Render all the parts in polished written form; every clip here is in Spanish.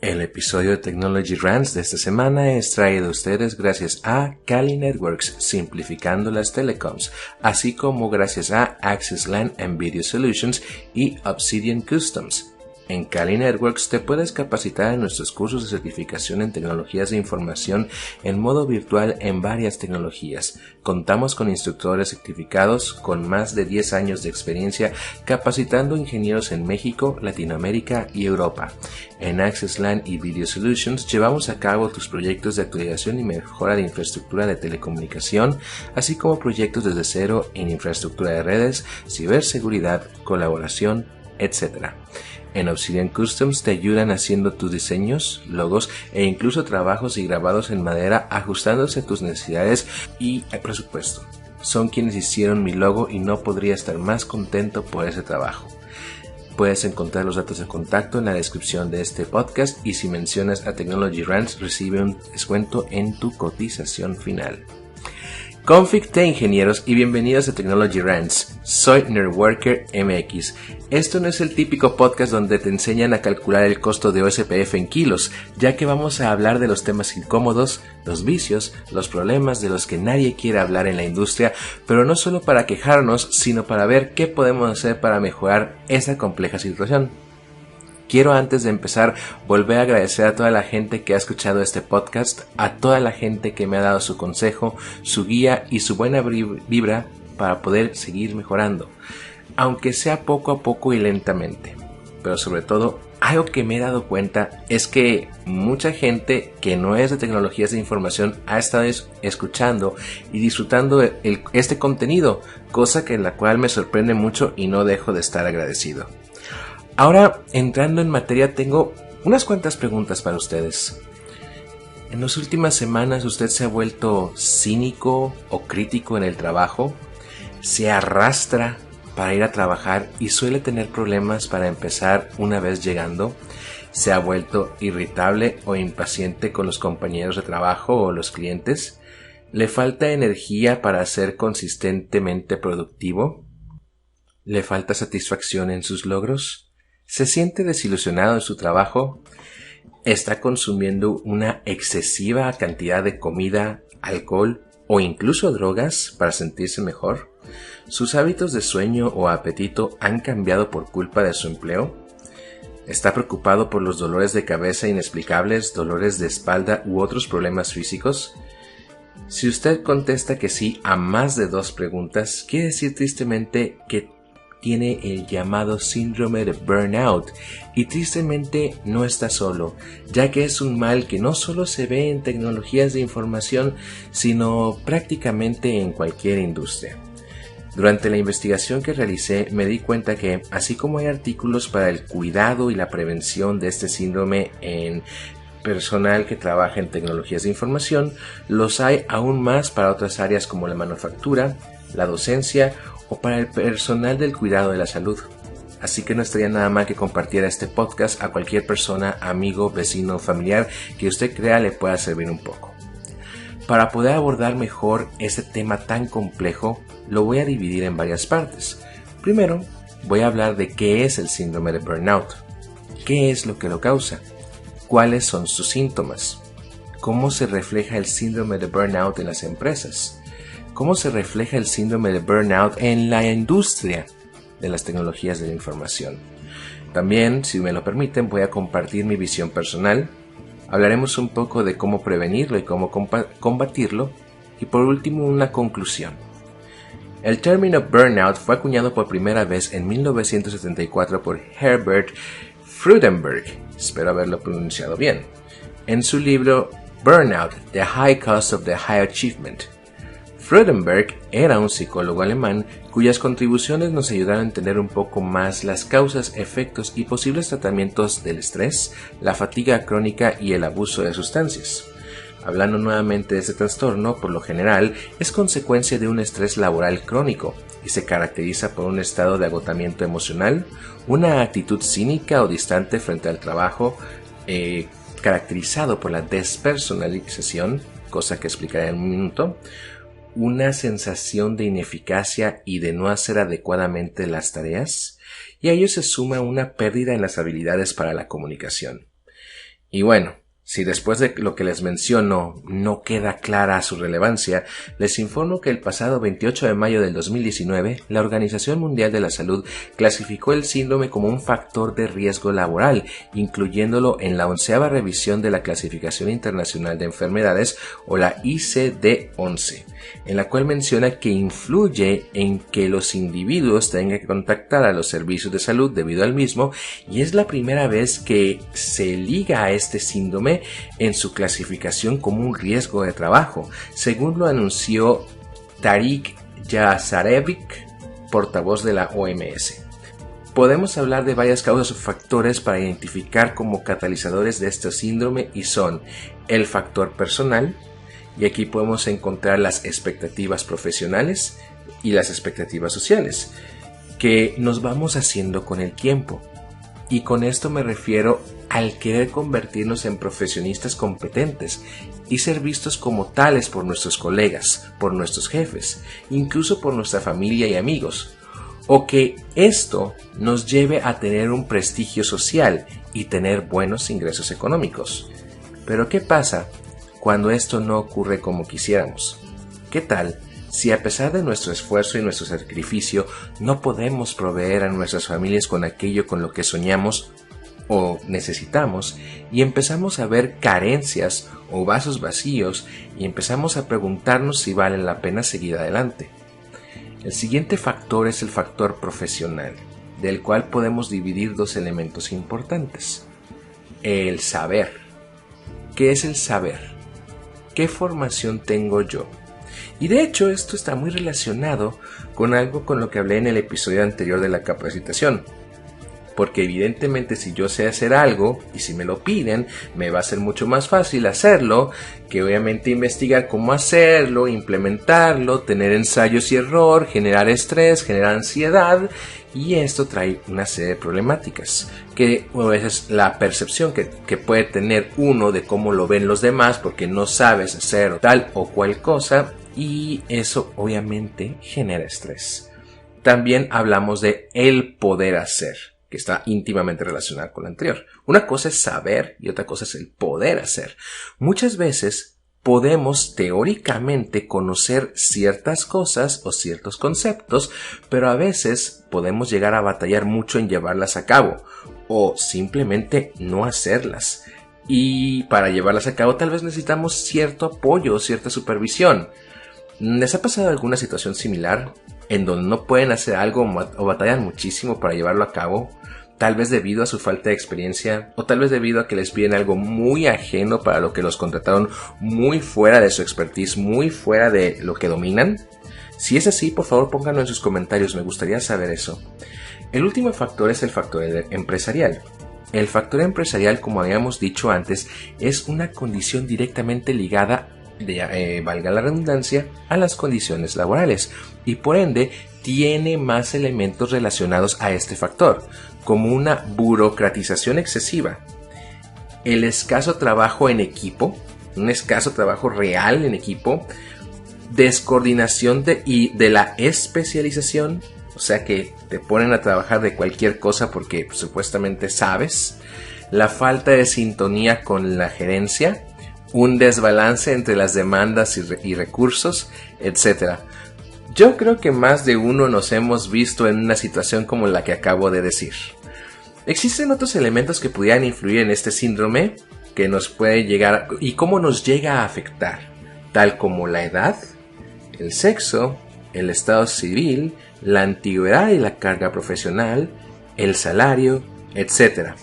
El episodio de Technology Rants de esta semana es traído a ustedes gracias a Kali Networks, simplificando las telecoms, así como gracias a Access LAN and Video Solutions y Obsidian Customs. En Kali Networks te puedes capacitar en nuestros cursos de certificación en tecnologías de información en modo virtual en varias tecnologías. Contamos con instructores certificados con más de 10 años de experiencia capacitando ingenieros en México, Latinoamérica y Europa. En Access LAN y Video Solutions llevamos a cabo tus proyectos de actualización y mejora de infraestructura de telecomunicación, así como proyectos desde cero en infraestructura de redes, ciberseguridad, colaboración, etc. En Obsidian Customs te ayudan haciendo tus diseños, logos e incluso trabajos y grabados en madera ajustándose a tus necesidades y al presupuesto. Son quienes hicieron mi logo y no podría estar más contento por ese trabajo. Puedes encontrar los datos de contacto en la descripción de este podcast y si mencionas a Technology Rants recibe un descuento en tu cotización final. Config ingenieros y bienvenidos a Technology Rants. Soy Nerdworker MX. Esto no es el típico podcast donde te enseñan a calcular el costo de OSPF en kilos, ya que vamos a hablar de los temas incómodos, los vicios, los problemas de los que nadie quiere hablar en la industria, pero no solo para quejarnos, sino para ver qué podemos hacer para mejorar esta compleja situación. Quiero antes de empezar volver a agradecer a toda la gente que ha escuchado este podcast, a toda la gente que me ha dado su consejo, su guía y su buena vibra para poder seguir mejorando, aunque sea poco a poco y lentamente. Pero sobre todo, algo que me he dado cuenta es que mucha gente que no es de tecnologías de información ha estado escuchando y disfrutando este contenido, cosa que en la cual me sorprende mucho y no dejo de estar agradecido. Ahora, entrando en materia, tengo unas cuantas preguntas para ustedes. ¿En las últimas semanas usted se ha vuelto cínico o crítico en el trabajo? ¿Se arrastra para ir a trabajar y suele tener problemas para empezar una vez llegando? ¿Se ha vuelto irritable o impaciente con los compañeros de trabajo o los clientes? ¿Le falta energía para ser consistentemente productivo? ¿Le falta satisfacción en sus logros? ¿Se siente desilusionado en su trabajo? ¿Está consumiendo una excesiva cantidad de comida, alcohol o incluso drogas para sentirse mejor? ¿Sus hábitos de sueño o apetito han cambiado por culpa de su empleo? ¿Está preocupado por los dolores de cabeza inexplicables, dolores de espalda u otros problemas físicos? Si usted contesta que sí a más de 2 preguntas, quiere decir tristemente que tiene el llamado síndrome de burnout y tristemente no está solo, ya que es un mal que no solo se ve en tecnologías de información, sino prácticamente en cualquier industria. Durante la investigación que realicé me di cuenta que, así como hay artículos para el cuidado y la prevención de este síndrome en personal que trabaja en tecnologías de información, los hay aún más para otras áreas como la manufactura, la docencia o para el personal del cuidado de la salud. Así que no estaría nada mal que compartiera este podcast a cualquier persona, amigo, vecino o familiar que usted crea le pueda servir un poco. Para poder abordar mejor este tema tan complejo, lo voy a dividir en varias partes. Primero, voy a hablar de qué es el síndrome de burnout, qué es lo que lo causa, cuáles son sus síntomas, cómo se refleja el síndrome de burnout en las empresas, cómo se refleja el síndrome de burnout en la industria de las tecnologías de la información. También, si me lo permiten, voy a compartir mi visión personal. Hablaremos un poco de cómo prevenirlo y cómo combatirlo. Y por último, una conclusión. El término burnout fue acuñado por primera vez en 1974 por Herbert Freudenberg, espero haberlo pronunciado bien, en su libro Burnout: The High Cost of the High Achievement. Freudenberg era un psicólogo alemán cuyas contribuciones nos ayudaron a entender un poco más las causas, efectos y posibles tratamientos del estrés, la fatiga crónica y el abuso de sustancias. Hablando nuevamente de este trastorno, por lo general, es consecuencia de un estrés laboral crónico y se caracteriza por un estado de agotamiento emocional, una actitud cínica o distante frente al trabajo, caracterizado por la despersonalización, cosa que explicaré en un minuto, una sensación de ineficacia y de no hacer adecuadamente las tareas, y a ello se suma una pérdida en las habilidades para la comunicación. Y bueno, si después de lo que les menciono no queda clara su relevancia, les informo que el pasado 28 de mayo del 2019, la Organización Mundial de la Salud clasificó el síndrome como un factor de riesgo laboral, incluyéndolo en la 11ª revisión de la Clasificación Internacional de Enfermedades, o la ICD-11, en la cual menciona que influye en que los individuos tengan que contactar a los servicios de salud debido al mismo, y es la primera vez que se liga a este síndrome en su clasificación como un riesgo de trabajo, según lo anunció Tariq Jasarevic, portavoz de la OMS. Podemos hablar de varias causas o factores para identificar como catalizadores de este síndrome, y son el factor personal, y aquí podemos encontrar las expectativas profesionales y las expectativas sociales, que nos vamos haciendo con el tiempo. Y con esto me refiero al querer convertirnos en profesionistas competentes y ser vistos como tales por nuestros colegas, por nuestros jefes, incluso por nuestra familia y amigos, o que esto nos lleve a tener un prestigio social y tener buenos ingresos económicos. Pero ¿qué pasa cuando esto no ocurre como quisiéramos? ¿Qué tal si a pesar de nuestro esfuerzo y nuestro sacrificio no podemos proveer a nuestras familias con aquello con lo que soñamos o necesitamos, y empezamos a ver carencias o vasos vacíos y empezamos a preguntarnos si vale la pena seguir adelante? El siguiente factor es el factor profesional, del cual podemos dividir dos elementos importantes. El saber. ¿Qué es el saber? ¿Qué formación tengo yo? Y de hecho esto está muy relacionado con algo con lo que hablé en el episodio anterior de la capacitación. Porque evidentemente si yo sé hacer algo y si me lo piden, me va a ser mucho más fácil hacerlo que obviamente investigar cómo hacerlo, implementarlo, tener ensayos y error, generar estrés, generar ansiedad, y esto trae una serie de problemáticas que a veces la percepción que puede tener uno de cómo lo ven los demás porque no sabes hacer tal o cual cosa, y eso obviamente genera estrés. También hablamos de el poder hacer, que está íntimamente relacionado con lo anterior. Una cosa es saber y otra cosa es el poder hacer. Muchas veces podemos teóricamente conocer ciertas cosas o ciertos conceptos, pero a veces podemos llegar a batallar mucho en llevarlas a cabo o simplemente no hacerlas. Y para llevarlas a cabo tal vez necesitamos cierto apoyo o cierta supervisión. ¿Les ha pasado alguna situación similar en donde no pueden hacer algo o batallan muchísimo para llevarlo a cabo? Tal vez debido a su falta de experiencia, o tal vez debido a que les piden algo muy ajeno para lo que los contrataron, muy fuera de su expertise, muy fuera de lo que dominan. Si es así, por favor pónganlo en sus comentarios, me gustaría saber eso. El último factor es el factor empresarial. El factor empresarial, como habíamos dicho antes, es una condición directamente ligada, valga la redundancia, a las condiciones laborales, y por ende tiene más elementos relacionados a este factor, como una burocratización excesiva, el escaso trabajo en equipo, un escaso trabajo real en equipo, descoordinación de la especialización, o sea que te ponen a trabajar de cualquier cosa porque supuestamente sabes, la falta de sintonía con la gerencia, un desbalance entre las demandas y recursos, etc. Yo creo que más de uno nos hemos visto en una situación como la que acabo de decir. ¿Existen otros elementos que pudieran influir en este síndrome que nos puede llegar y cómo nos llega a afectar? Tal como la edad, el sexo, el estado civil, la antigüedad y la carga profesional, el salario, etc.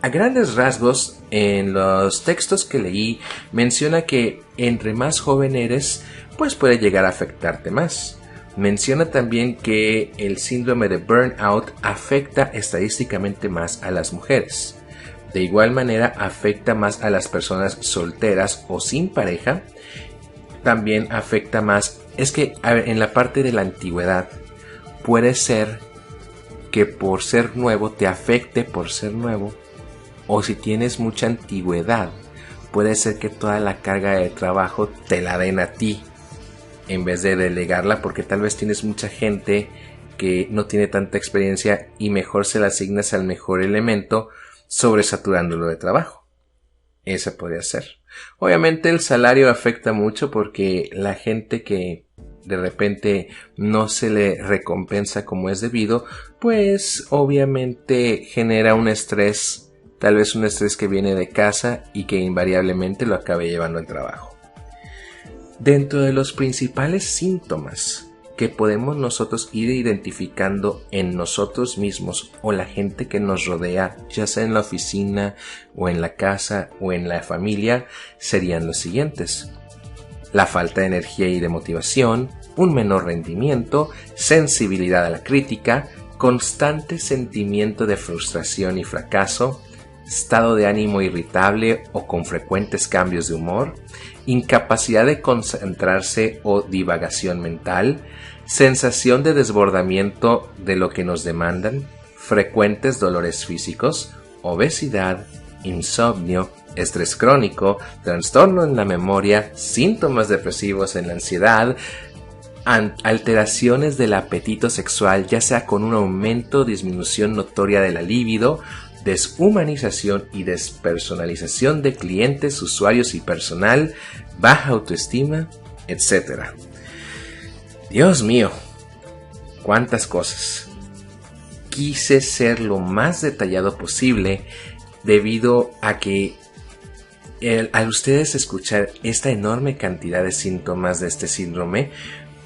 A grandes rasgos, en los textos que leí, menciona que entre más joven eres, pues puede llegar a afectarte más. Menciona también que el síndrome de burnout afecta estadísticamente más a las mujeres. De igual manera afecta más a las personas solteras o sin pareja. También afecta más, es que a ver, en la parte de la antigüedad puede ser que por ser nuevo te afecte por ser nuevo, o si tienes mucha antigüedad puede ser que toda la carga de trabajo te la den a ti en vez de delegarla, porque tal vez tienes mucha gente que no tiene tanta experiencia y mejor se la asignas al mejor elemento, sobresaturándolo de trabajo. Esa podría ser. Obviamente el salario afecta mucho porque la gente que de repente no se le recompensa como es debido, pues obviamente genera un estrés, tal vez un estrés que viene de casa y que invariablemente lo acabe llevando al trabajo. Dentro de los principales síntomas que podemos nosotros ir identificando en nosotros mismos o la gente que nos rodea, ya sea en la oficina o en la casa o en la familia, serían los siguientes: la falta de energía y de motivación, un menor rendimiento, sensibilidad a la crítica, constante sentimiento de frustración y fracaso, estado de ánimo irritable o con frecuentes cambios de humor, incapacidad de concentrarse o divagación mental, sensación de desbordamiento de lo que nos demandan, frecuentes dolores físicos, obesidad, insomnio, estrés crónico, trastorno en la memoria, síntomas depresivos en la ansiedad, alteraciones del apetito sexual, ya sea con un aumento o disminución notoria de la libido, deshumanización y despersonalización de clientes, usuarios y personal, baja autoestima, etc. Dios mío, cuántas cosas. Quise ser lo más detallado posible debido a que al ustedes escuchar esta enorme cantidad de síntomas de este síndrome,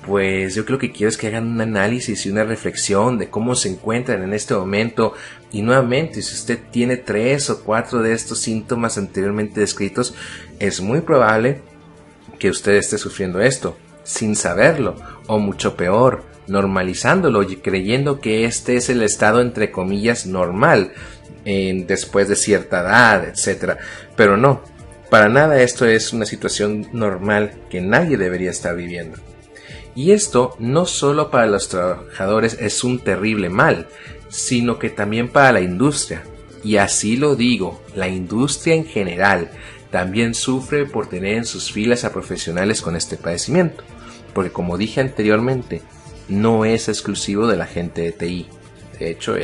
pues yo creo que quiero es que hagan un análisis y una reflexión de cómo se encuentran en este momento. Y nuevamente, si usted tiene 3 o 4 de estos síntomas anteriormente descritos, es muy probable que usted esté sufriendo esto sin saberlo, o mucho peor, normalizándolo y creyendo que este es el estado entre comillas normal después de cierta edad, etc. Pero no, para nada esto es una situación normal que nadie debería estar viviendo. Y esto no solo para los trabajadores es un terrible mal, sino que también para la industria. Y así lo digo, la industria en general también sufre por tener en sus filas a profesionales con este padecimiento. Porque como dije anteriormente, no es exclusivo de la gente de TI. De hecho,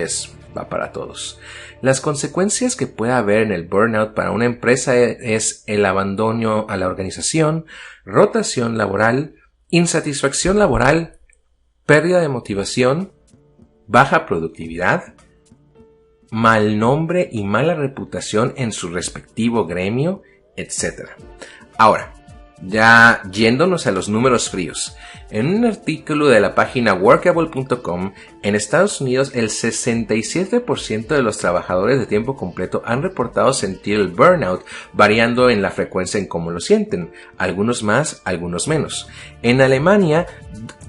va para todos. Las consecuencias que puede haber en el burnout para una empresa es el abandono a la organización, rotación laboral, insatisfacción laboral, pérdida de motivación, baja productividad, mal nombre y mala reputación en su respectivo gremio, etc. Ahora, ya yéndonos a los números fríos, en un artículo de la página workable.com, en Estados Unidos el 67% de los trabajadores de tiempo completo han reportado sentir el burnout, variando en la frecuencia en cómo lo sienten, algunos más, algunos menos. En Alemania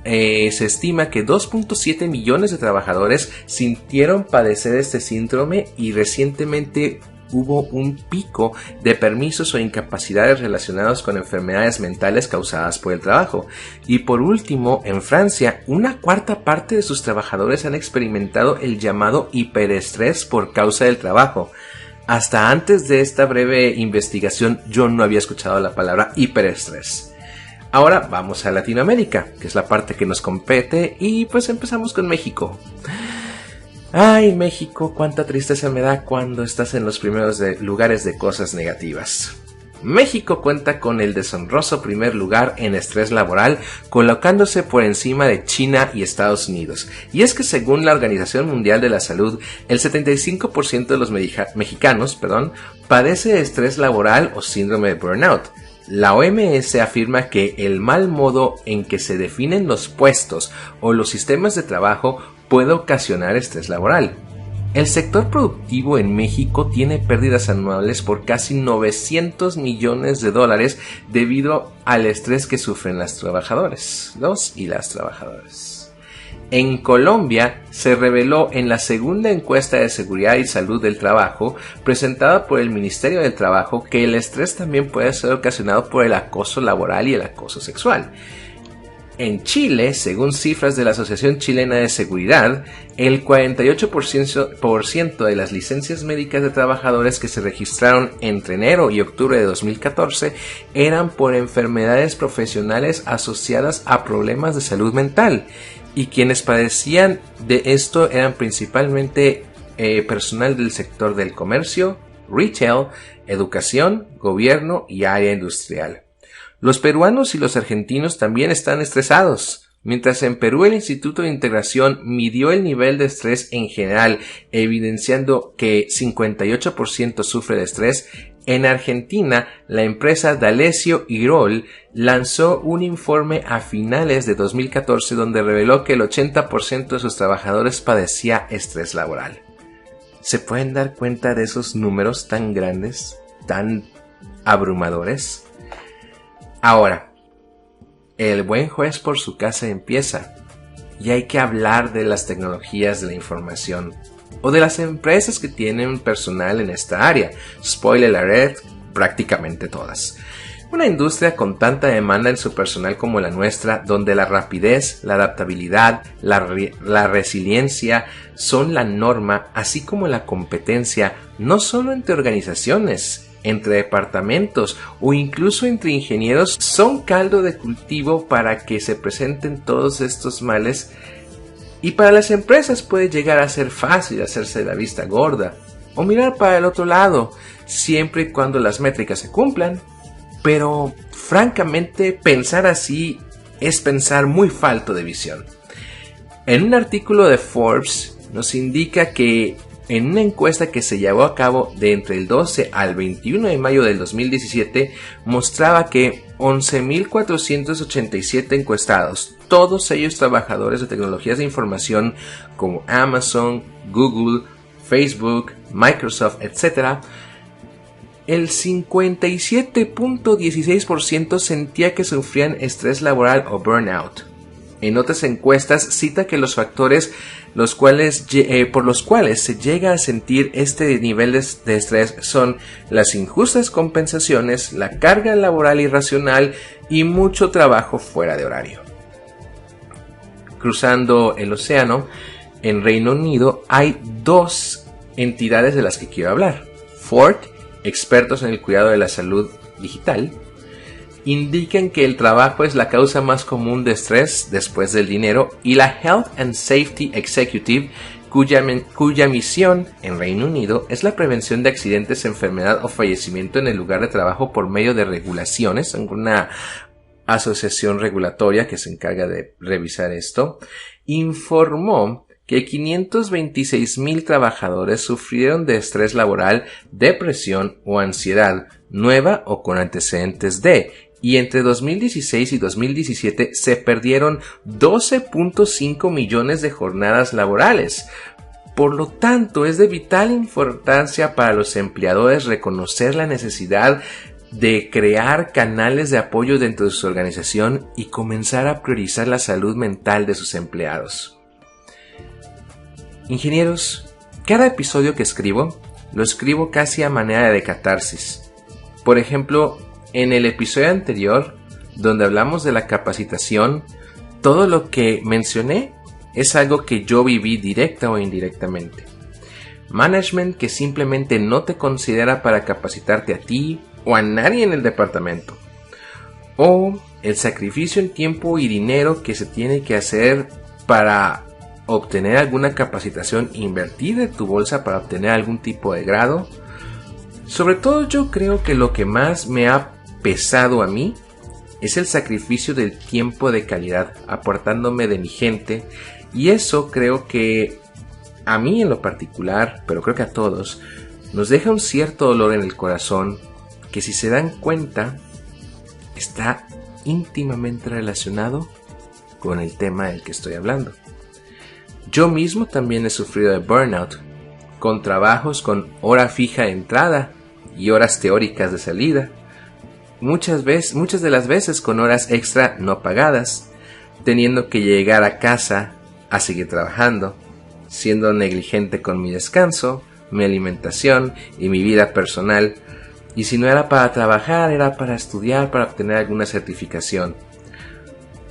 se estima que 2.7 millones de trabajadores sintieron padecer este síndrome y recientemente hubo un pico de permisos o incapacidades relacionados con enfermedades mentales causadas por el trabajo. Y por último, en Francia, 1/4 parte de sus trabajadores han experimentado el llamado hiperestrés por causa del trabajo. Hasta antes de esta breve investigación yo no había escuchado la palabra hiperestrés. Ahora vamos a Latinoamérica, que es la parte que nos compete, y pues empezamos con México. Ay, México, cuánta tristeza me da cuando estás en los primeros lugares de cosas negativas. México cuenta con el deshonroso primer lugar en estrés laboral, colocándose por encima de China y Estados Unidos. Y es que según la Organización Mundial de la Salud, el 75% de los mexicanos padece de estrés laboral o síndrome de burnout. La OMS afirma que el mal modo en que se definen los puestos o los sistemas de trabajo puede ocasionar estrés laboral. El sector productivo en México tiene pérdidas anuales por casi $900 millones debido al estrés que sufren los y las trabajadoras. En Colombia se reveló en la segunda encuesta de seguridad y salud del trabajo presentada por el Ministerio del Trabajo que el estrés también puede ser ocasionado por el acoso laboral y el acoso sexual. En Chile, según cifras de la Asociación Chilena de Seguridad, el 48% de las licencias médicas de trabajadores que se registraron entre enero y octubre de 2014 eran por enfermedades profesionales asociadas a problemas de salud mental, y quienes padecían de esto eran principalmente personal del sector del comercio, retail, educación, gobierno y área industrial. Los peruanos y los argentinos también están estresados. Mientras en Perú el Instituto de Integración midió el nivel de estrés en general, evidenciando que 58% sufre de estrés, en Argentina la empresa D'Alessio Irol lanzó un informe a finales de 2014 donde reveló que el 80% de sus trabajadores padecía estrés laboral. ¿Se pueden dar cuenta de esos números tan grandes, tan abrumadores? Ahora, el buen juez por su casa empieza, y hay que hablar de las tecnologías de la información, o de las empresas que tienen personal en esta área. Spoiler alert, prácticamente todas. Una industria con tanta demanda en su personal como la nuestra, donde la rapidez, la adaptabilidad, la resiliencia son la norma, así como la competencia, no solo entre organizaciones, entre departamentos o incluso entre ingenieros, son caldo de cultivo para que se presenten todos estos males. Y para las empresas puede llegar a ser fácil hacerse la vista gorda o mirar para el otro lado, siempre y cuando las métricas se cumplan. Pero francamente pensar así es pensar muy falto de visión. En un artículo de Forbes nos indica que en una encuesta que se llevó a cabo de entre el 12 al 21 de mayo del 2017, mostraba que 11.487 encuestados, todos ellos trabajadores de tecnologías de información como Amazon, Google, Facebook, Microsoft, etc., el 57.16% sentía que sufrían estrés laboral o burnout. En otras encuestas cita que los factores por los cuales se llega a sentir este nivel de estrés son las injustas compensaciones, la carga laboral irracional y mucho trabajo fuera de horario. Cruzando el océano, en Reino Unido hay dos entidades de las que quiero hablar. Ford, expertos en el cuidado de la salud digital, indican que el trabajo es la causa más común de estrés después del dinero, y la Health and Safety Executive, cuya misión en Reino Unido es la prevención de accidentes, enfermedad o fallecimiento en el lugar de trabajo por medio de regulaciones, una asociación regulatoria que se encarga de revisar esto, informó que 526,000 trabajadores sufrieron de estrés laboral, depresión o ansiedad, nueva o con antecedentes de, y entre 2016 y 2017 se perdieron 12.5 millones de jornadas laborales. Por lo tanto, es de vital importancia para los empleadores reconocer la necesidad de crear canales de apoyo dentro de su organización y comenzar a priorizar la salud mental de sus empleados. Ingenieros, cada episodio que escribo, lo escribo casi a manera de catarsis. Por ejemplo, en el episodio anterior, donde hablamos de la capacitación, todo lo que mencioné es algo que yo viví directa o indirectamente. Management que simplemente no te considera para capacitarte a ti o a nadie en el departamento. O el sacrificio en tiempo y dinero que se tiene que hacer para obtener alguna capacitación, invertir de tu bolsa para obtener algún tipo de grado. Sobre todo yo creo que lo que más me ha pesado a mí es el sacrificio del tiempo de calidad, apartándome de mi gente, y eso creo que a mí en lo particular, pero creo que a todos, nos deja un cierto dolor en el corazón que, si se dan cuenta, está íntimamente relacionado con el tema del que estoy hablando. Yo mismo también he sufrido de burnout, con trabajos con hora fija de entrada y horas teóricas de salida, muchas de las veces con horas extra no pagadas, teniendo que llegar a casa a seguir trabajando, siendo negligente con mi descanso, mi alimentación y mi vida personal, y si no era para trabajar, era para estudiar, para obtener alguna certificación.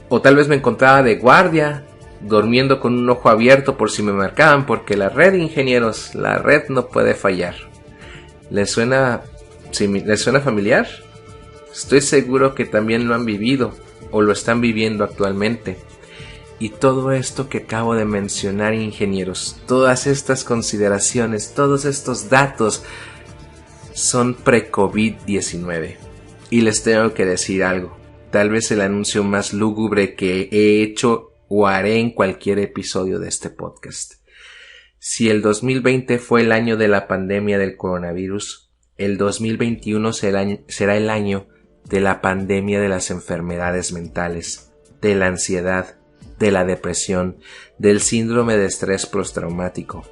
O tal vez me encontraba de guardia, durmiendo con un ojo abierto por si me marcaban, porque la red, ingenieros, la red no puede fallar. ¿Les suena familiar? Estoy seguro que también lo han vivido o lo están viviendo actualmente. Y todo esto que acabo de mencionar, ingenieros, todas estas consideraciones, todos estos datos, son pre-COVID-19. Y les tengo que decir algo, tal vez el anuncio más lúgubre que he hecho o haré en cualquier episodio de este podcast. Si el 2020 fue el año de la pandemia del coronavirus, el 2021 será el año de la pandemia de las enfermedades mentales, de la ansiedad, de la depresión, del síndrome de estrés postraumático.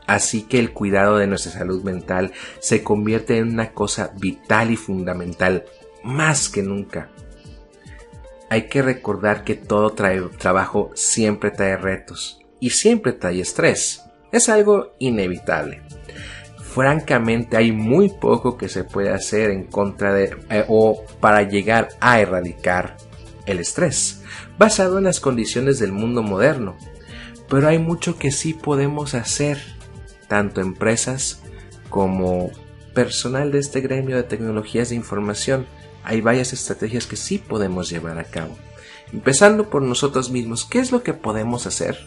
Así que el cuidado de nuestra salud mental se convierte en una cosa vital y fundamental, más que nunca. Hay que recordar que todo trabajo siempre trae retos y siempre trae estrés. Es algo inevitable. Francamente, hay muy poco que se puede hacer en contra de o para llegar a erradicar el estrés, basado en las condiciones del mundo moderno. Pero hay mucho que sí podemos hacer, tanto empresas como personal de este gremio de tecnologías de información. Hay varias estrategias que sí podemos llevar a cabo. Empezando por nosotros mismos, ¿qué es lo que podemos hacer?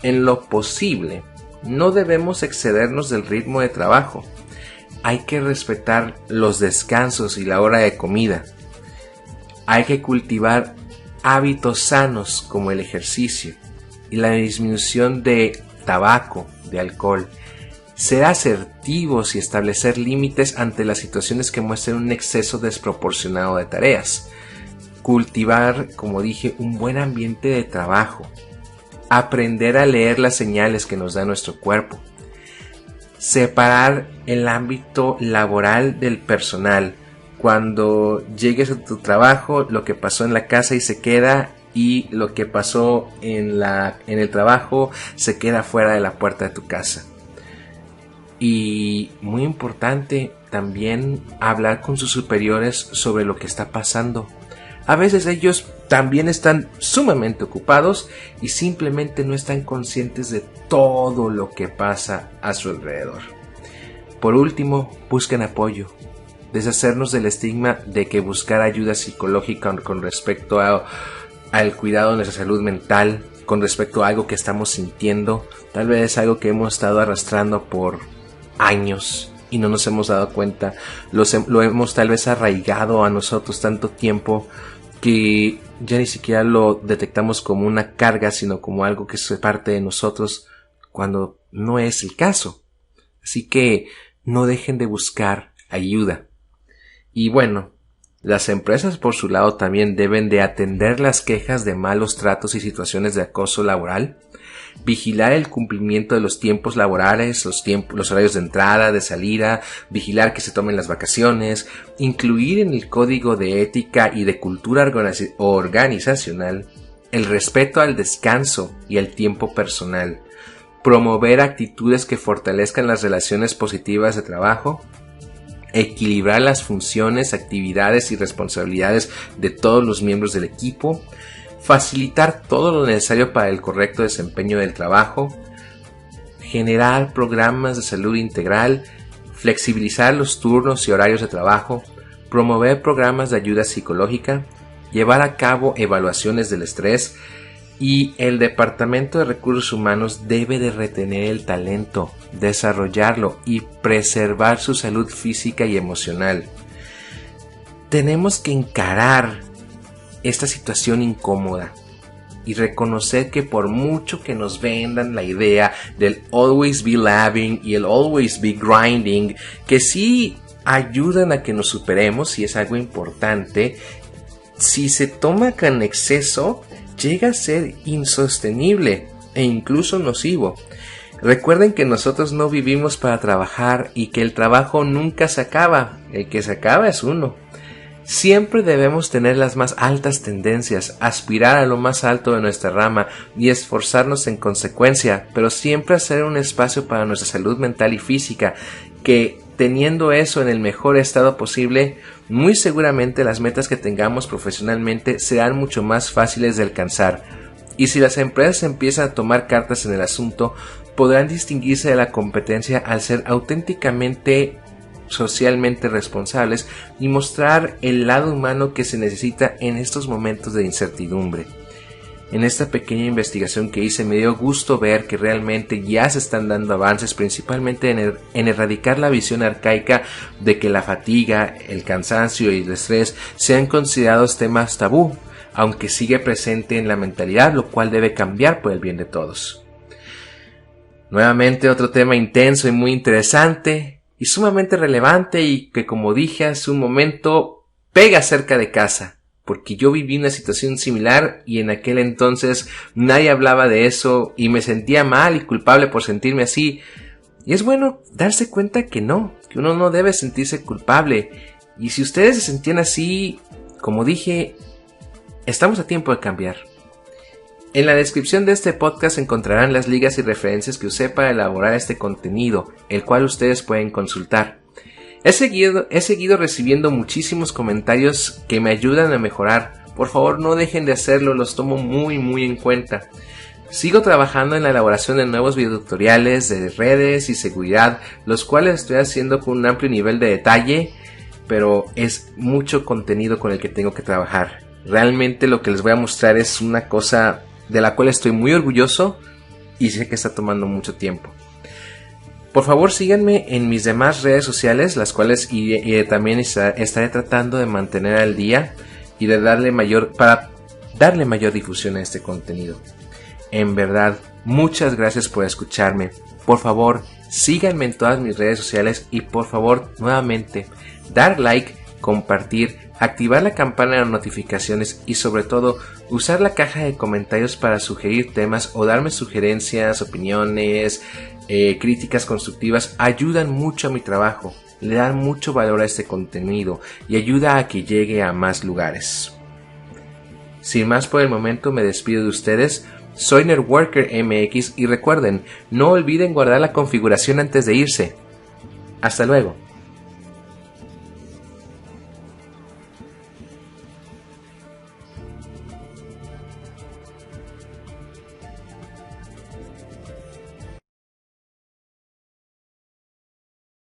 En lo posible, no debemos excedernos del ritmo de trabajo. Hay que respetar los descansos y la hora de comida. Hay que cultivar hábitos sanos como el ejercicio y la disminución de tabaco, de alcohol. Ser asertivos y establecer límites ante las situaciones que muestren un exceso desproporcionado de tareas. Cultivar, como dije, un buen ambiente de trabajo. Aprender a leer las señales que nos da nuestro cuerpo. Separar el ámbito laboral del personal. Cuando llegues a tu trabajo, lo que pasó en la casa y se queda, y lo que pasó en el trabajo se queda fuera de la puerta de tu casa. Y muy importante también hablar con sus superiores sobre lo que está pasando. A veces ellos también están sumamente ocupados y simplemente no están conscientes de todo lo que pasa a su alrededor. Por último, busquen apoyo. Deshacernos del estigma de que buscar ayuda psicológica con respecto al cuidado de nuestra salud mental, con respecto a algo que estamos sintiendo, tal vez es algo que hemos estado arrastrando por años y no nos hemos dado cuenta, lo hemos tal vez arraigado a nosotros tanto tiempo que ya ni siquiera lo detectamos como una carga, sino como algo que es parte de nosotros, cuando no es el caso. Así que no dejen de buscar ayuda. Y bueno, las empresas por su lado también deben de atender las quejas de malos tratos y situaciones de acoso laboral, vigilar el cumplimiento de los tiempos laborales, los horarios de entrada, de salida, vigilar que se tomen las vacaciones, incluir en el código de ética y de cultura organizacional el respeto al descanso y al tiempo personal, promover actitudes que fortalezcan las relaciones positivas de trabajo, equilibrar las funciones, actividades y responsabilidades de todos los miembros del equipo, facilitar todo lo necesario para el correcto desempeño del trabajo, generar programas de salud integral, flexibilizar los turnos y horarios de trabajo, promover programas de ayuda psicológica, llevar a cabo evaluaciones del estrés, y el Departamento de Recursos Humanos debe de retener el talento, desarrollarlo y preservar su salud física y emocional. Tenemos que encarar esta situación incómoda y reconocer que por mucho que nos vendan la idea del always be laughing y el always be grinding, que sí ayudan a que nos superemos y es algo importante, si se toma con exceso, llega a ser insostenible e incluso nocivo. Recuerden que nosotros no vivimos para trabajar y que el trabajo nunca se acaba, el que se acaba es uno. Siempre debemos tener las más altas tendencias, aspirar a lo más alto de nuestra rama y esforzarnos en consecuencia, pero siempre hacer un espacio para nuestra salud mental y física, que teniendo eso en el mejor estado posible, muy seguramente las metas que tengamos profesionalmente serán mucho más fáciles de alcanzar. Y si las empresas empiezan a tomar cartas en el asunto, podrán distinguirse de la competencia al ser auténticamente socialmente responsables y mostrar el lado humano que se necesita en estos momentos de incertidumbre. En esta pequeña investigación que hice me dio gusto ver que realmente ya se están dando avances, principalmente en erradicar la visión arcaica de que la fatiga, el cansancio y el estrés sean considerados temas tabú, aunque sigue presente en la mentalidad, lo cual debe cambiar por el bien de todos. Nuevamente otro tema intenso y muy interesante y sumamente relevante y que, como dije hace un momento, pega cerca de casa, porque yo viví una situación similar y en aquel entonces nadie hablaba de eso y me sentía mal y culpable por sentirme así. Y es bueno darse cuenta que no, que uno no debe sentirse culpable. Y si ustedes se sentían así, como dije, estamos a tiempo de cambiar. En la descripción de este podcast encontrarán las ligas y referencias que usé para elaborar este contenido, el cual ustedes pueden consultar. He seguido recibiendo muchísimos comentarios que me ayudan a mejorar. Por favor, no dejen de hacerlo, los tomo muy en cuenta. Sigo trabajando en la elaboración de nuevos videotutoriales de redes y seguridad, los cuales estoy haciendo con un amplio nivel de detalle, pero es mucho contenido con el que tengo que trabajar. Realmente lo que les voy a mostrar es una cosa de la cual estoy muy orgulloso y sé que está tomando mucho tiempo. Por favor, síganme en mis demás redes sociales, las cuales también estaré tratando de mantener al día y de para darle mayor difusión a este contenido. En verdad, muchas gracias por escucharme. Por favor, síganme en todas mis redes sociales y por favor, nuevamente, dar like, compartir, activar la campana de notificaciones y sobre todo usar la caja de comentarios para sugerir temas o darme sugerencias, opiniones, críticas constructivas. Ayudan mucho a mi trabajo, le dan mucho valor a este contenido y ayuda a que llegue a más lugares. Sin más por el momento, me despido de ustedes. Soy Networker MX y recuerden, no olviden guardar la configuración antes de irse. Hasta luego.